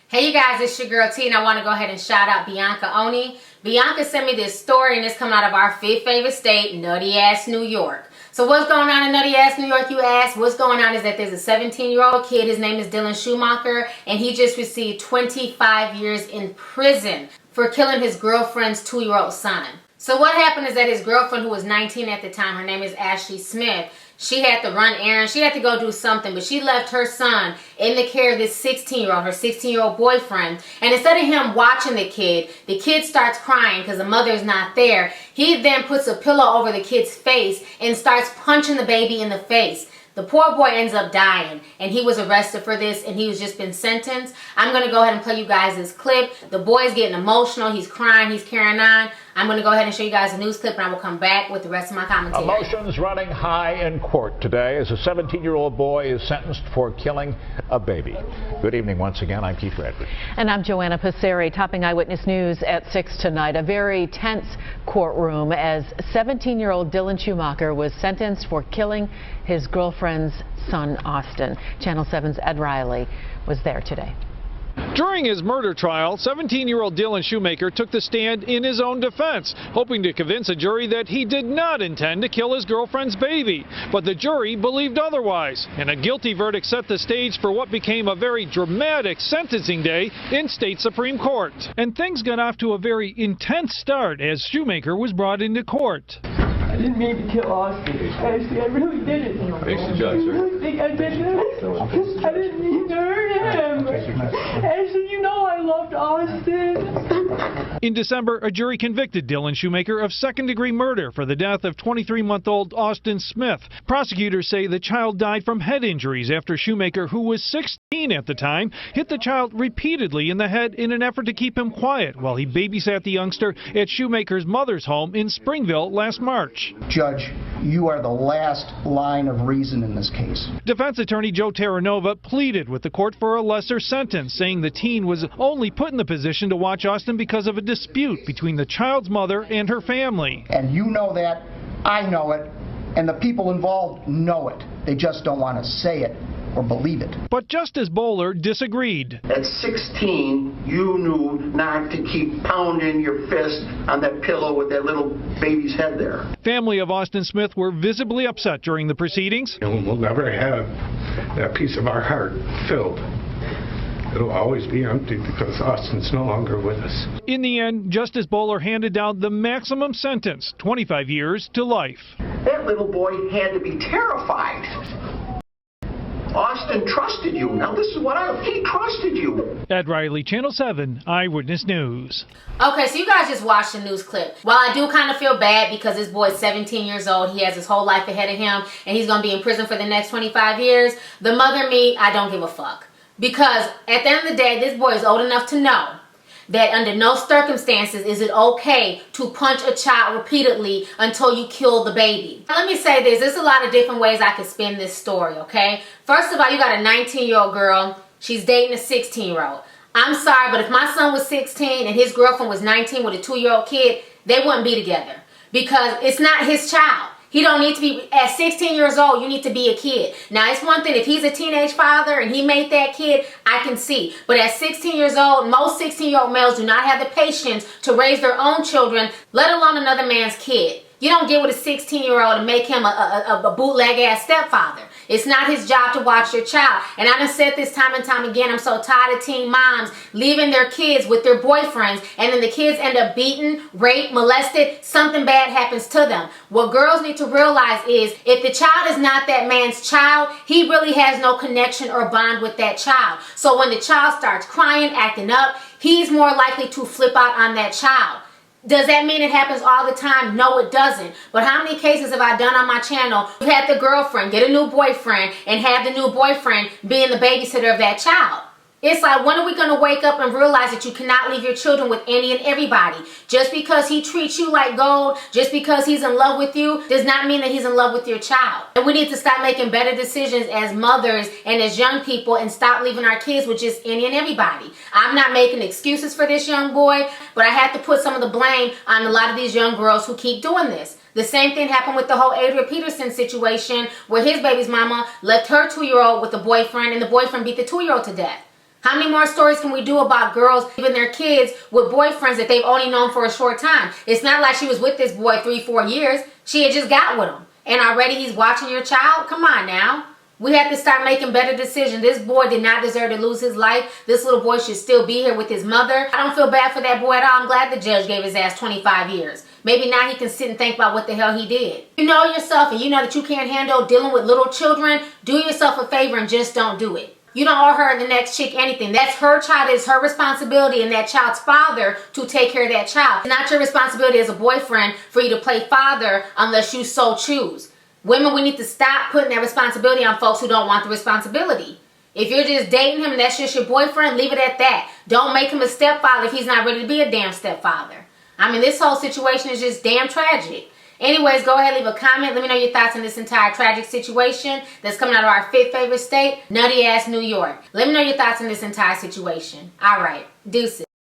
Hey you guys, it's your girl T, and I want to go ahead and shout out Bianca Oni. Bianca sent me this story, and it's coming out of our fifth favorite state, Nutty ass New York. So what's going on in Nutty ass New York, you ask? What's going on is that there's a 17-year-old kid, his name is Dylan Schumaker, and he just received 25 years in prison for killing his girlfriend's 2-year-old son. So what happened is that his girlfriend, who was 19 at the time, her name is Ashlee Smith, she had to run errands, she had to go do something, but she left her son in the care of this 16-year-old, her 16-year-old boyfriend. And instead of him watching the kid starts crying because the mother's not there. He then puts a pillow over the kid's face and starts punching the baby in the face. The poor boy ends up dying, and he was arrested for this, and he was just been sentenced. I'm going to go ahead and play you guys this clip. The boy's getting emotional. He's crying. He's carrying on. I'm going to go ahead and show you guys a news clip, and I will come back with the rest of my commentary. Emotions running high in court today as a 17-year-old boy is sentenced for killing a baby. Good evening once again. I'm Keith Redford. And I'm Joanna Passeri, topping Eyewitness News at 6 tonight. A very tense courtroom as 17-year-old Dylan Schumaker was sentenced for killing his girlfriend's son, Austin. Channel 7's Ed Riley was there today. During his murder trial, 17-year-old Dylan Schumaker took the stand in his own defense, hoping to convince a jury that he did not intend to kill his girlfriend's baby. But the jury believed otherwise, and a guilty verdict set the stage for what became a very dramatic sentencing day in state Supreme Court. And things got off to a very intense start as Schumaker was brought into court. I didn't mean to kill Austin. Ashlee, I really didn't. Face the judge, sir. I really think I did that. I didn't mean to hurt him. Ashlee, you know I loved Austin. In December, a jury convicted Dylan Schumaker of second-degree murder for the death of 23-month-old Austin Smith. Prosecutors say the child died from head injuries after Schumaker, who was 16 at the time, hit the child repeatedly in the head in an effort to keep him quiet while he babysat the youngster at Schumaker's mother's home in Springville last March. Judge, you are the last line of reason in this case. Defense attorney Joe Terranova pleaded with the court for a lesser sentence, saying the teen was only put in the position to watch Austin because of a dispute between the child's mother and her family. And you know that, I know it, and the people involved know it. They just don't want to say it or believe it. But Justice Boller disagreed. At 16, you knew not to keep pounding your fist on that pillow with that little baby's head there. Family of Austin Smith were visibly upset during the proceedings. And we'll never have that piece of our heart filled. It'll always be empty because Austin's no longer with us. In the end, Justice Boller handed down the maximum sentence, 25 years to life. That little boy had to be terrified. Austin trusted you. Now this is he trusted you. Ed Riley, Channel 7, Eyewitness News. Okay, so you guys just watched the news clip. While I do kind of feel bad because this boy's 17 years old, he has his whole life ahead of him, and he's going to be in prison for the next 25 years, the mother me, I don't give a fuck. Because at the end of the day, this boy is old enough to know that under no circumstances is it okay to punch a child repeatedly until you kill the baby. Now, let me say this. There's a lot of different ways I could spin this story, okay? First of all, you got a 19-year-old girl. She's dating a 16-year-old. I'm sorry, but if my son was 16 and his girlfriend was 19 with a 2-year-old kid, they wouldn't be together because it's not his child. He don't need to be, at 16 years old, you need to be a kid. Now, it's one thing, if he's a teenage father and he made that kid, I can see. But at 16 years old, most 16-year-old males do not have the patience to raise their own children, let alone another man's kid. You don't get with a 16-year-old and make him a bootleg-ass stepfather. It's not his job to watch your child. And I done said this time and time again, I'm so tired of teen moms leaving their kids with their boyfriends, and then the kids end up beaten, raped, molested, something bad happens to them. What girls need to realize is if the child is not that man's child, he really has no connection or bond with that child. So when the child starts crying, acting up, he's more likely to flip out on that child. Does that mean it happens all the time? No, it doesn't. But how many cases have I done on my channel? You've had the girlfriend get a new boyfriend and have the new boyfriend being the babysitter of that child. It's like, when are we going to wake up and realize that you cannot leave your children with any and everybody? Just because he treats you like gold, just because he's in love with you, does not mean that he's in love with your child. And we need to stop making better decisions as mothers and as young people and stop leaving our kids with just any and everybody. I'm not making excuses for this young boy, but I have to put some of the blame on a lot of these young girls who keep doing this. The same thing happened with the whole Adria Peterson situation where his baby's mama left her 2-year-old with a boyfriend and the boyfriend beat the 2-year-old to death. How many more stories can we do about girls leaving their kids with boyfriends that they've only known for a short time? It's not like she was with this boy 3-4 years. She had just got with him. And already he's watching your child? Come on now. We have to start making better decisions. This boy did not deserve to lose his life. This little boy should still be here with his mother. I don't feel bad for that boy at all. I'm glad the judge gave his ass 25 years. Maybe now he can sit and think about what the hell he did. You know yourself and you know that you can't handle dealing with little children. Do yourself a favor and just don't do it. You don't owe her and the next chick anything. That's her child. It's her responsibility and that child's father to take care of that child. It's not your responsibility as a boyfriend for you to play father unless you so choose. Women, we need to stop putting that responsibility on folks who don't want the responsibility. If you're just dating him and that's just your boyfriend, leave it at that. Don't make him a stepfather if he's not ready to be a damn stepfather. I mean, this whole situation is just damn tragic. Anyways, go ahead, leave a comment. Let me know your thoughts on this entire tragic situation that's coming out of our 5th favorite state, nutty ass New York. Let me know your thoughts on this entire situation. All right, deuces.